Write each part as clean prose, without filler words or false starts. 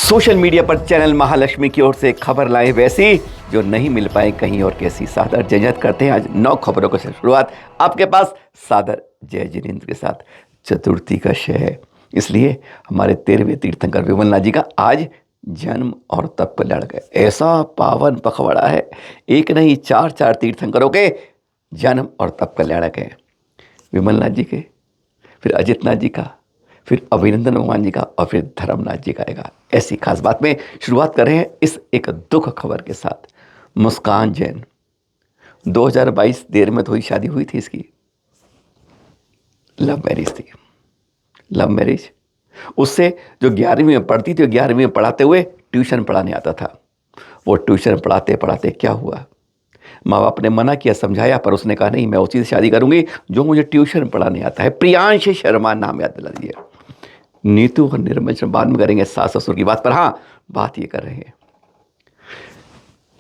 Social media पर channel Mahalakshmi की ओर से खबर लाए वैसी जो नहीं मिल पाए कहीं और कैसी। सादर जयजत करते हैं आज 9 खबरों की शुरुआत आपके पास सादर जय जिनेंद्र के साथ। चतुर्थी का शय है, इसलिए हमारे 13वें तीर्थंकर विमलनाथ जी का आज जन्म और तप कल्याण का ऐसा पावन पखवाड़ा है। एक नहीं 4 तीर्थंकरों के जन्म और तप कल्याण के, विमलनाथ जी के, फिर अजितनाथ जी का, फिर अभिनंदन भगवान जी का और फिर धर्मनाथ जी का आएगा। ऐसी खास बात में शुरुआत कर रहे हैं इस एक दुख खबर के साथ। मुस्कान जैन 2022 देर में थोड़ी शादी हुई थी इसकी, लव मैरिज थी। लव मैरिज उससे जो 11वीं में पढ़ती थी, 11वीं में पढ़ाते हुए ट्यूशन पढ़ाने आता था। वो ट्यूशन पढ़ाते पढ़ाते क्या हुआ, माँ बाप ने मना किया, समझाया, पर उसने कहा नहीं, मैं उसी से शादी करूंगी जो मुझे ट्यूशन पढ़ाने आता है। प्रियांश शर्मा नाम याद दिला दीजिए। नीतू और निर्मल बाद में करेंगे सास ससुर की बात पर। हाँ, बात ये कर रहे हैं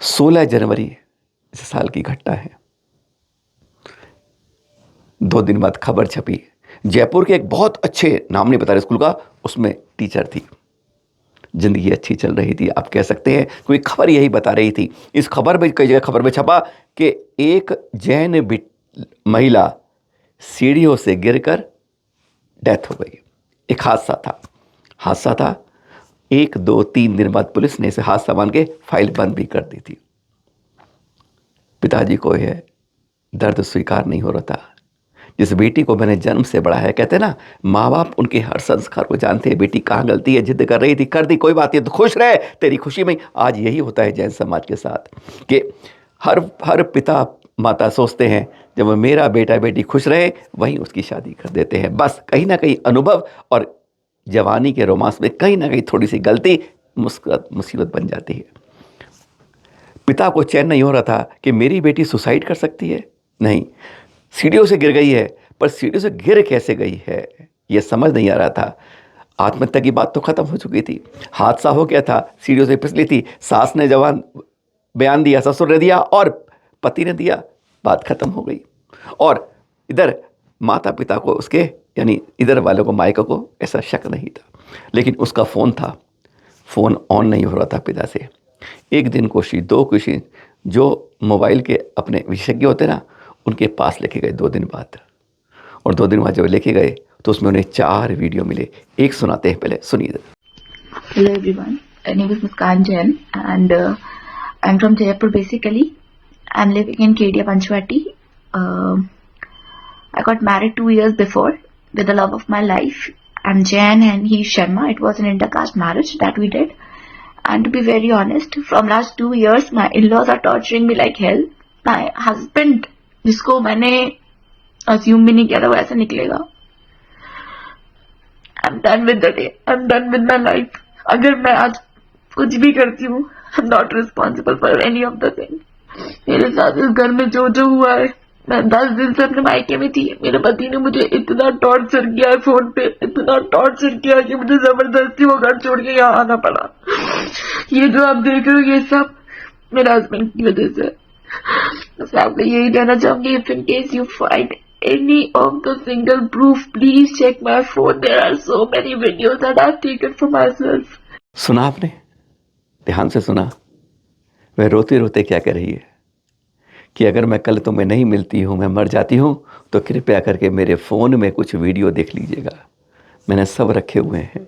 16 जनवरी इस साल की घटना है। 2 दिन बाद खबर छपी, जयपुर के एक बहुत अच्छे, नाम नहीं बता रहे स्कूल का, उसमें टीचर थी। जिंदगी अच्छी चल रही थी, आप कह सकते हैं, कोई खबर यही बता रही थी। इस खबर में कई जगह खबर में छपा कि एक जैन महिला सीढ़ियों से गिरकर डेथ हो गई। एक हादसा था। 1 2 3 दिन बाद पुलिस ने इसे हादसा मान के फाइल बंद भी कर दी थी। पिताजी को यह दर्द स्वीकार नहीं हो रहा था। जिस बेटी को मैंने जन्म से बड़ा है, कहते ना माँ बाप उनके हर संस्कार को जानते हैं। बेटी कहाँ गलती है, जिद कर रही थी, कर दी, कोई बात नहीं, तो खुश रहे तेरी खुशी में। आज यही होता है जैन समाज के साथ कि हर पिता माता सोचते हैं जब मेरा बेटा बेटी खुश रहे वहीं उसकी शादी कर देते हैं। बस कहीं ना कहीं अनुभव और जवानी के रोमांस में कहीं ना कहीं थोड़ी सी गलती मुसीबत बन जाती है। पिता को चैन नहीं हो रहा था कि मेरी बेटी सुसाइड कर सकती है। नहीं, सीढ़ियों से गिर गई है, पर सीढ़ियों से गिर कैसे गई है यह समझ नहीं आ रहा था। आत्महत्या की बात तो खत्म हो चुकी थी, हादसा हो गया था, सीढ़ियों से फिसली थी, सास ने जवान बयान दिया, ससुर ने दिया और पति ने दिया, बात खत्म हो गई। और इधर माता पिता को, उसके यानी इधर वालों को, मायका को ऐसा शक नहीं था। लेकिन उसका फ़ोन था, फ़ोन ऑन नहीं हो रहा था पिता से। 1 दिन कोशिश, 2 कोशिश, जो मोबाइल के अपने विशेषज्ञ होते ना, उनके पास लेके गए 2 दिन बाद। और 2 दिन बाद जब लेके गए तो उसमें उन्हें 4 वीडियो मिले। एक सुनाते हैं, पहले सुनिए। Hello everyone, my name is Muskan Jain and I'm from Jaipur basically. I'm living in Kedia Panchvati. I got married 2 years before with the love of my life. I'm Jain and he's Sharma. It was an intercaste marriage that we did. And to be very honest, from last 2 years, my in-laws are torturing me like hell. My husband, जिसको मैंने assume भी नहीं किया था वो ऐसा निकलेगा। I'm done with the day. I'm done with my life. अगर मैं आज कुछ भी करती हूँ, I'm not responsible for any of the thing. मेरे साथ इस घर में जो जो हुआ है, मैं 10 दिन से अपने मायके में थी। मेरे पति ने मुझे इतना टॉर्चर किया है फोन पे, इतना टॉर्चर किया कि मुझे जबरदस्ती वो घर छोड़ के यहाँ आना पड़ा। ये जो आप देख रहे हो ये सब मेरे हस्बैंड की वजह से। बस आपको यही कहना चाहूंगी, if in case you find any of the single proof, please check my phone. There are so many videos that I've taken for myself. सुना आपने, ध्यान से सुना। वह रोते रोते क्या कह रही है कि अगर मैं कल तुम्हें नहीं मिलती हूँ, मैं मर जाती हूँ, तो कृपया करके मेरे फ़ोन में कुछ वीडियो देख लीजिएगा। मैंने सब रखे हुए हैं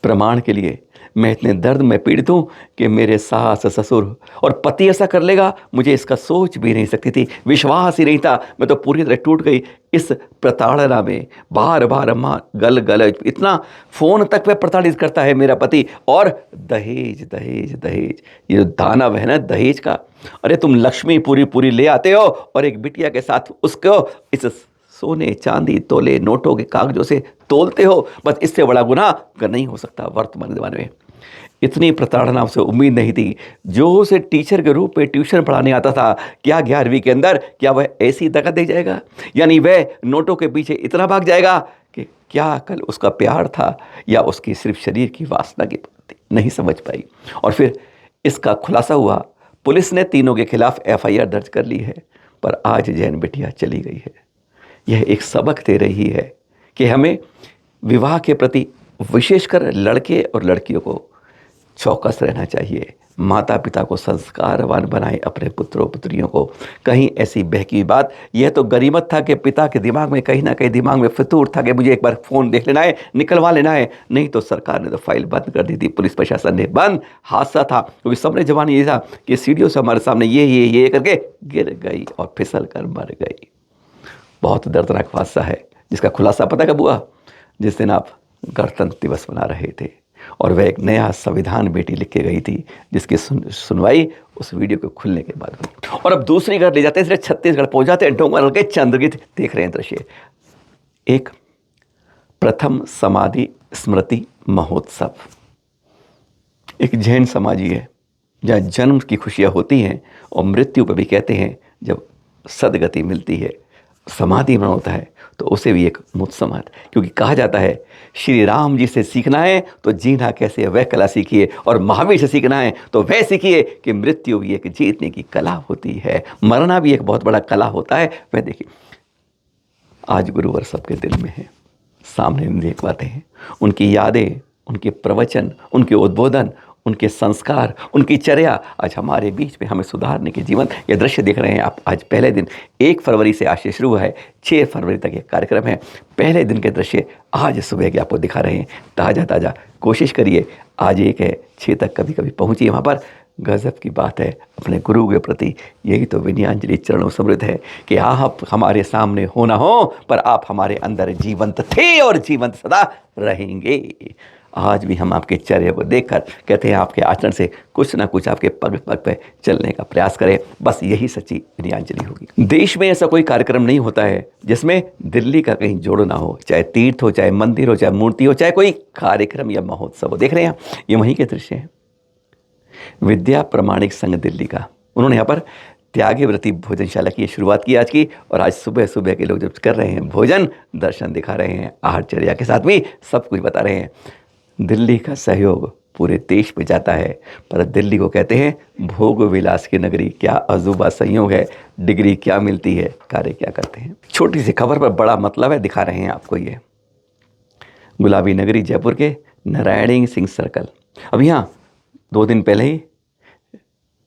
प्रमाण के लिए। मैं इतने दर्द में पीड़ित हूँ कि मेरे सास ससुर और पति ऐसा कर लेगा, मुझे इसका सोच भी नहीं सकती थी, विश्वास ही नहीं था। मैं तो पूरी तरह टूट गई इस प्रताड़ना में। बार बार माँ गल इतना फ़ोन तक वह प्रताड़ित करता है मेरा पति। और दहेज दहेज दहेज, ये जो दानव है ना दहेज का, अरे तुम लक्ष्मी पूरी ले आते हो और एक बिटिया के साथ उसको इस सोने चांदी तोले नोटों के कागजों से तोलते हो। बस इससे बड़ा गुनाह नहीं हो सकता वर्तमान ज़माने में। इतनी प्रताड़ना उसे उम्मीद नहीं थी। जो उसे टीचर के रूप में ट्यूशन पढ़ाने आता था, क्या 11वीं के अंदर क्या वह ऐसी दगा दे जाएगा? यानी वह नोटों के पीछे इतना भाग जाएगा कि क्या कल उसका प्यार था या उसकी सिर्फ शरीर की वासना की बात थी, नहीं समझ पाई। और फिर इसका खुलासा हुआ। पुलिस ने तीनों के खिलाफ FIR दर्ज कर ली है, पर आज जैन बिटिया चली गई है। यह एक सबक दे रही है कि हमें विवाह के प्रति, विशेषकर लड़के और लड़कियों को, चौकस रहना चाहिए। माता पिता को संस्कारवान बनाए अपने पुत्रों पुत्रियों को। कहीं ऐसी बहकी बात, यह तो गरीमत था कि पिता के दिमाग में कहीं ना कहीं दिमाग में फितूर था कि मुझे एक बार फ़ोन देख लेना है, निकलवा लेना है, नहीं तो सरकार ने तो फाइल बंद कर दी थी, पुलिस प्रशासन ने बंद। हादसा था क्योंकि सबने जवान ये था कि सीढ़ियों से हमारे सामने ये करके गिर गई और फिसल कर मर गई। बहुत दर्दनाक हादसा है जिसका खुलासा पता कब हुआ? जिस दिन आप गणतंत्र दिवस मना रहे थे और वह एक नया संविधान बेटी लिख के गई थी, जिसकी सुनवाई उस वीडियो के खुलने के बाद हुई। और अब दूसरी घर ले जाते हैं, इसलिए छत्तीसगढ़ पहुंच जाते हैं, डोंगरगढ़ के चंद्रगिरी देख रहे हैं दृश्य। एक प्रथम समाधि स्मृति महोत्सव, एक जैन समाजी है जहाँ जन्म की खुशियाँ होती हैं और मृत्यु पर भी कहते हैं जब सदगति मिलती है, समाधि में होता है तो उसे भी एक उत्सव है। क्योंकि कहा जाता है श्री राम जी से सीखना है तो जीना कैसे है वह कला सीखिए, और महावीर से सीखना है तो वह सीखिए कि मृत्यु भी एक जीतने की कला होती है, मरना भी एक बहुत बड़ा कला होता है। वह देखिए आज गुरुवर सबके दिल में है, सामने देख पाते हैं उनकी यादें, उनके प्रवचन, उनके उद्बोधन, उनके संस्कार, उनकी चर्या आज हमारे बीच में हमें सुधारने के जीवन। ये दृश्य देख रहे हैं आप। आज पहले दिन 1 फरवरी से आज से शुरू हुआ है, 6 फरवरी तक ये कार्यक्रम है। पहले दिन के दृश्य आज सुबह के आपको दिखा रहे हैं, ताज़ा ताज़ा। कोशिश करिए आज 1 है 6 तक कभी कभी पहुँचिए वहाँ पर। गज़ब की बात है अपने गुरु के प्रति। यही तो विनयाञ्जलि चरणों समृद्ध है कि आप हमारे सामने हो ना हो पर आप हमारे अंदर जीवंत थे और जीवंत सदा रहेंगे। आज भी हम आपके चर्या को देखकर कहते हैं आपके आचरण से कुछ ना कुछ आपके पग पग पे चलने का प्रयास करें। बस यही सच्ची विनयाञ्जलि होगी। देश में ऐसा कोई कार्यक्रम नहीं होता है जिसमें दिल्ली का कहीं जोड़ ना हो, चाहे तीर्थ हो, चाहे मंदिर हो, चाहे मूर्ति हो, चाहे कोई कार्यक्रम या महोत्सव हो। देख रहे हैं ये वहीं के दृश्य हैं। विद्या प्रमाणिक संघ दिल्ली का, उन्होंने यहाँ पर त्यागव्रती भोजनशाला की शुरुआत की आज की। और आज सुबह सुबह के लोग जब कर रहे हैं भोजन, दर्शन दिखा रहे हैं, आहारचर्या के साथ भी सब कुछ बता रहे हैं। दिल्ली का सहयोग पूरे देश में जाता है, पर दिल्ली को कहते हैं भोग विलास की नगरी। क्या अजूबा संयोग है, डिग्री क्या मिलती है, कार्य क्या करते हैं। छोटी सी खबर पर बड़ा मतलब है, दिखा रहे हैं आपको। ये गुलाबी नगरी जयपुर के नारायणी सिंह सर्कल। अब यहाँ 2 दिन पहले ही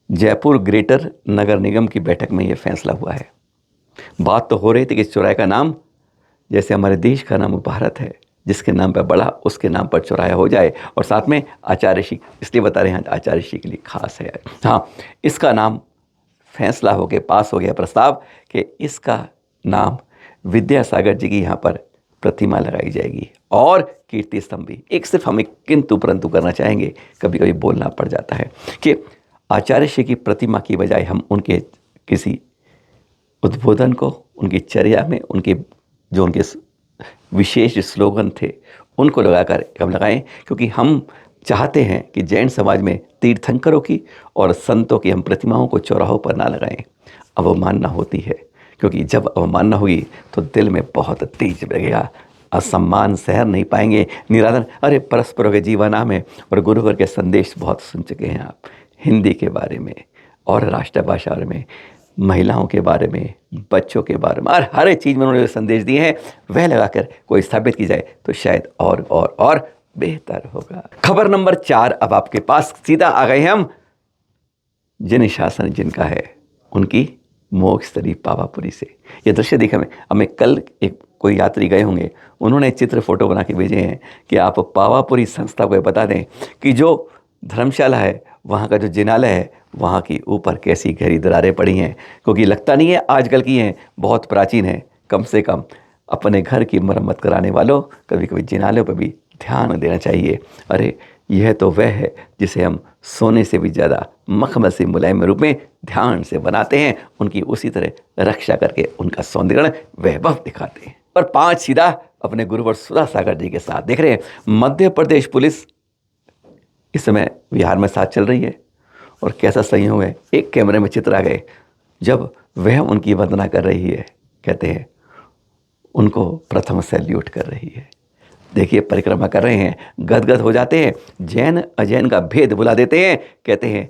जयपुर ग्रेटर नगर निगम की बैठक में ये फैसला हुआ है। बात तो हो रही थी कि इस चौराहे का नाम, जैसे हमारे देश का नाम भारत है, जिसके नाम पर बड़ा उसके नाम पर चौराहा हो जाए। और साथ में आचार्य श्री, इसलिए बता रहे हैं आचार्य श्री के लिए खास है। हाँ, इसका नाम फैसला हो गया, पास हो गया प्रस्ताव कि इसका नाम विद्यासागर जी की यहाँ पर प्रतिमा लगाई जाएगी और कीर्ति स्तंभ भी। एक सिर्फ हम एक किंतु परंतु करना चाहेंगे, कभी कभी बोलना पड़ जाता है कि आचार्य श्री की प्रतिमा की बजाय हम उनके किसी उद्बोधन को, उनकी चर्या में उनके जो उनके विशेष स्लोगन थे उनको लगाकर हम लगाएं। क्योंकि हम चाहते हैं कि जैन समाज में तीर्थंकरों की और संतों की हम प्रतिमाओं को चौराहों पर ना लगाएं। अवमानना होती है, क्योंकि जब अवमानना हुई तो दिल में बहुत तेज लगेगा, असम्मान सहन नहीं पाएंगे, निरादर। अरे परस्पर के जीवा नाम है। और गुरुवर के संदेश बहुत सुन चुके हैं आप, हिंदी के बारे में और राष्ट्रभाषा में, महिलाओं के बारे में, बच्चों के बारे में, और हर एक चीज़ में उन्होंने संदेश दिए हैं। वह लगाकर कोई स्थापित की जाए तो शायद और बेहतर होगा। खबर नंबर 4 अब आपके पास सीधा आ गए हम। जिन शासन जिनका है उनकी मोक्ष स्थली पावापुरी से। ये दृश्य देखा हमें कल एक कोई यात्री गए होंगे, उन्होंने चित्र फोटो बना के भेजे हैं कि आप पावापुरी संस्था को बता दें कि जो धर्मशाला है, वहाँ का जो जिनालय है, वहाँ की ऊपर कैसी गहरी दरारें पड़ी हैं। क्योंकि लगता नहीं है आजकल की हैं, बहुत प्राचीन है। कम से कम अपने घर की मरम्मत कराने वालों कभी कभी जिनालयों पर भी ध्यान देना चाहिए। अरे यह तो वह है जिसे हम सोने से भी ज़्यादा मखमल से मुलायम रूप में ध्यान से बनाते हैं, उनकी उसी तरह रक्षा करके उनका सौंदर्य वैभव दिखाते हैं। और 5 सीधा अपने गुरुवर सुधा सागर जी के साथ देख रहे हैं। मध्य प्रदेश पुलिस इस समय बिहार में साथ चल रही है और कैसा संयोग है, एक कैमरे में चित्र आ गए जब वह उनकी वंदना कर रही है, कहते हैं उनको प्रथम सैल्यूट कर रही है। देखिए परिक्रमा कर रहे हैं, गदगद हो जाते हैं, जैन अजैन का भेद बुला देते हैं। कहते हैं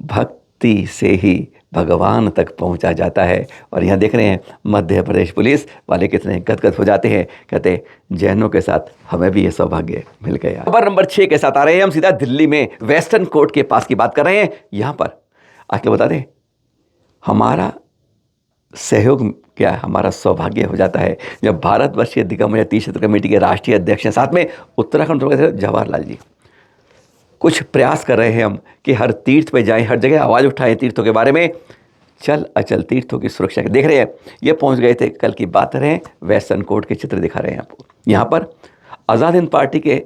भक्त बस्ती से ही भगवान तक पहुंचा जाता है। और यहाँ देख रहे हैं मध्य प्रदेश पुलिस वाले कितने गदगद हो जाते हैं, कहते हैं जैनों के साथ हमें भी ये सौभाग्य मिल गया। खबर नंबर 6 के साथ आ रहे हैं हम सीधा दिल्ली में वेस्टर्न कोर्ट के पास की बात कर रहे हैं। यहाँ पर आके बता दें हमारा सहयोग क्या है, हमारा सौभाग्य हो जाता है जब भारतवर्षीय दिगंबर तीर्थ क्षेत्र कमेटी के राष्ट्रीय अध्यक्ष हैं, साथ में उत्तराखंड जवाहरलाल जी। कुछ प्रयास कर रहे हैं हम कि हर तीर्थ पे जाएं, हर जगह आवाज़ उठाएं तीर्थों के बारे में। चल अचल तीर्थों की सुरक्षा देख रहे हैं, ये पहुंच गए थे, कल की बात कर रहे हैं, वेस्टर्न कोर्ट के चित्र दिखा रहे हैं आपको। यहाँ पर आज़ाद हिंद पार्टी के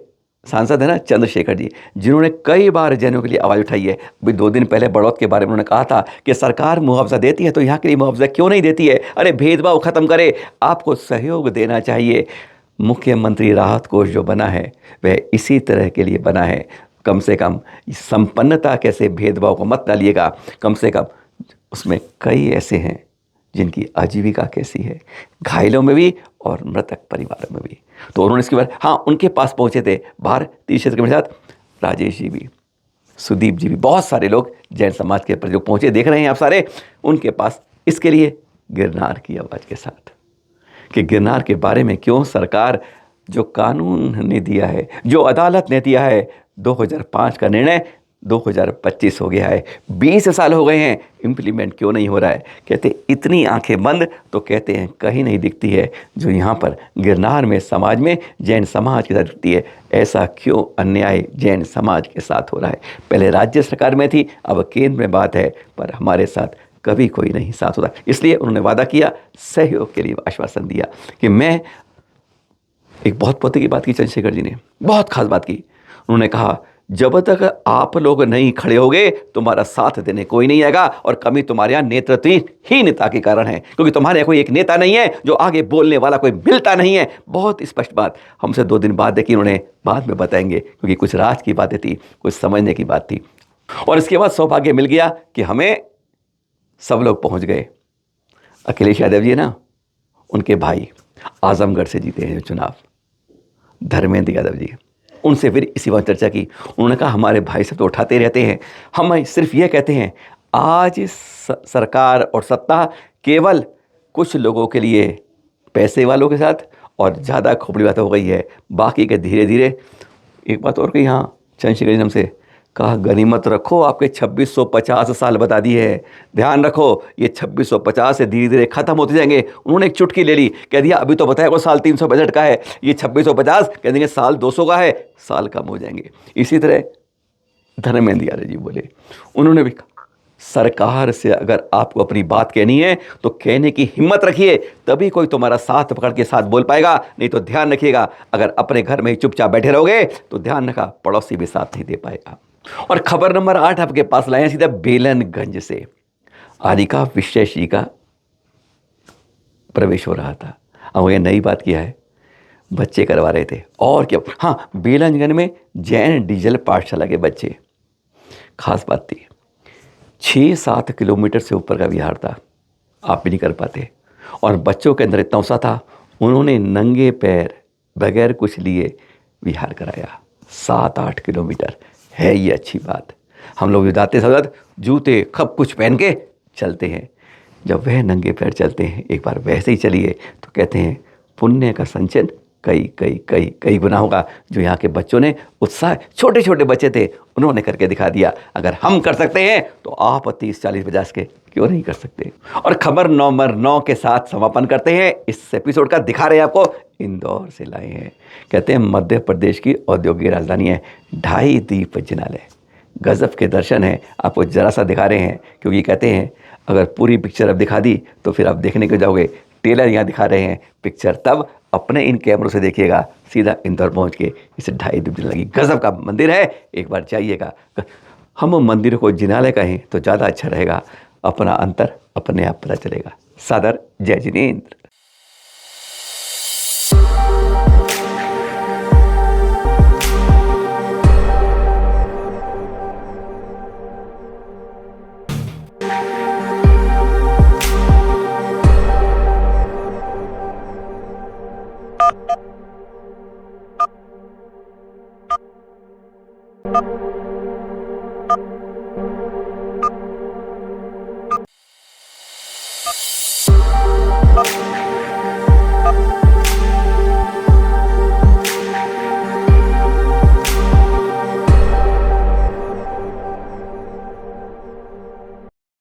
सांसद है ना चंद्रशेखर जी, जिन्होंने कई बार जैनों के लिए आवाज़ उठाई है। अभी 2 दिन पहले बड़ौत के बारे में उन्होंने कहा था कि सरकार मुआवजा देती है तो यहाँ के लिए मुआवजा क्यों नहीं देती है, अरे भेदभाव खत्म करे, आपको सहयोग देना चाहिए। मुख्यमंत्री राहत कोष जो बना है वह इसी तरह के लिए बना है। कम से कम संपन्नता कैसे भेदभाव को मत डालिएगा, कम से कम उसमें कई ऐसे हैं जिनकी आजीविका कैसी है, घायलों में भी और मृतक परिवारों में भी। तो उन्होंने इसके बाद हाँ उनके पास पहुंचे थे भारतीय क्षेत्र के साथ राजेश जी भी, सुदीप जी भी, बहुत सारे लोग जैन समाज के प्रति पहुंचे, देख रहे हैं आप सारे उनके पास, इसके लिए गिरनार की आवाज़ के साथ कि गिरनार के बारे में क्यों सरकार, जो कानून ने दिया है, जो अदालत ने दिया है, 2005 का निर्णय 2025 हो गया है, 20 साल हो गए हैं, इम्प्लीमेंट क्यों नहीं हो रहा है। कहते इतनी आंखें बंद तो कहते हैं कहीं नहीं दिखती है, जो यहाँ पर गिरनार में समाज में जैन समाज के साथ दिखती है। ऐसा क्यों अन्याय जैन समाज के साथ हो रहा है। पहले राज्य सरकार में थी, अब केंद्र में बात है, पर हमारे साथ कभी कोई नहीं साथ होता। इसलिए उन्होंने वादा किया, सहयोग के लिए आश्वासन दिया कि मैं, एक बहुत पते की बात की चंद्रशेखर जी ने, बहुत खास बात की। उन्होंने कहा जब तक आप लोग नहीं खड़े होगे तुम्हारा साथ देने कोई नहीं आएगा, और कमी तुम्हारे यहाँ नेतृत्वहीनता के कारण है, क्योंकि तुम्हारे यहाँ कोई एक नेता नहीं है, जो आगे बोलने वाला कोई मिलता नहीं है। बहुत स्पष्ट बात हमसे 2 दिन बाद देखी, उन्होंने बाद में बताएंगे, क्योंकि कुछ राज की बातें थी, कुछ समझने की बात थी। और इसके बाद सौभाग्य मिल गया कि हमें सब लोग पहुँच गए। अखिलेश यादव जी ना, उनके भाई आजमगढ़ से जीते हैं चुनाव, धर्मेंद्र यादव जी, उनसे फिर इसी बात चर्चा की। उन्होंने कहा हमारे भाई सब तो उठाते रहते हैं, हम सिर्फ ये कहते हैं आज सरकार और सत्ता केवल कुछ लोगों के लिए, पैसे वालों के साथ, और ज़्यादा खोपड़ी बात हो गई है, बाकी के धीरे धीरे। एक बात और कही, हाँ चंद्रशेखर जी ने हमसे कहा गनीमत रखो, आपके 2650 साल बता दिए हैं, ध्यान रखो ये 2650 से धीरे धीरे खत्म होते जाएंगे। उन्होंने एक चुटकी ले ली, कह दिया अभी तो बताया को साल 365 का है, ये 2650 कह देंगे साल 200 का है, साल कम हो जाएंगे। इसी तरह धर्मेंद्र यादव जी बोले, उन्होंने भी कहा सरकार से अगर आपको अपनी बात कहनी है तो कहने की हिम्मत रखिए, तभी कोई तुम्हारा साथ पकड़ के साथ बोल पाएगा, नहीं तो ध्यान रखिएगा अगर अपने घर में ही चुपचाप बैठे रहोगे तो ध्यान रखा पड़ोसी भी साथ नहीं दे पाएगा। और खबर नंबर 8 आपके पास लाए सीधा बेलनगंज से। आदिका विशेष जी का प्रवेश हो रहा था, अब ये नई बात किया है, बच्चे करवा रहे थे और क्या। हाँ, बेलनगंज में जैन डीजल पाठशाला के बच्चे, खास बात थी 6-7 किलोमीटर से ऊपर का विहार था, आप भी नहीं कर पाते। और बच्चों के अंदर इतना उत्साह था, उन्होंने नंगे पैर बगैर कुछ लिए विहार कराया। 7-8 किलोमीटर है, ये अच्छी बात। हम लोग जाते सदर जूते खब कुछ पहन के चलते हैं, जब वह नंगे पैर चलते हैं एक बार वैसे ही चलिए तो कहते हैं पुण्य का संचयन कई कई कई कई गुना होगा। जो यहाँ के बच्चों ने उत्साह, छोटे छोटे बच्चे थे, उन्होंने करके दिखा दिया। अगर हम कर सकते हैं तो आप 30-40-50 के क्यों नहीं कर सकते। और खबर नंबर 9 के साथ समापन करते हैं इस एपिसोड का। दिखा रहे हैं आपको, इंदौर से लाए हैं, कहते हैं मध्य प्रदेश की औद्योगिक राजधानी है, 2.5 दीप जिनालय, गजब के दर्शन है। आपको ज़रा सा दिखा रहे हैं, क्योंकि कहते हैं अगर पूरी पिक्चर अब दिखा दी तो फिर आप देखने को जाओगे। टेलर यहाँ दिखा रहे हैं पिक्चर, तब अपने इन कैमरों से देखिएगा, सीधा इंदौर पहुँच के इसे 2.5 दीप लगी। गजब का मंदिर है, एक बार जाइएगा। हम मंदिरों को जिनालय कहें तो ज़्यादा अच्छा रहेगा, अपना अंतर अपने आप पता चलेगा। सादर जय जिनेंद्र। you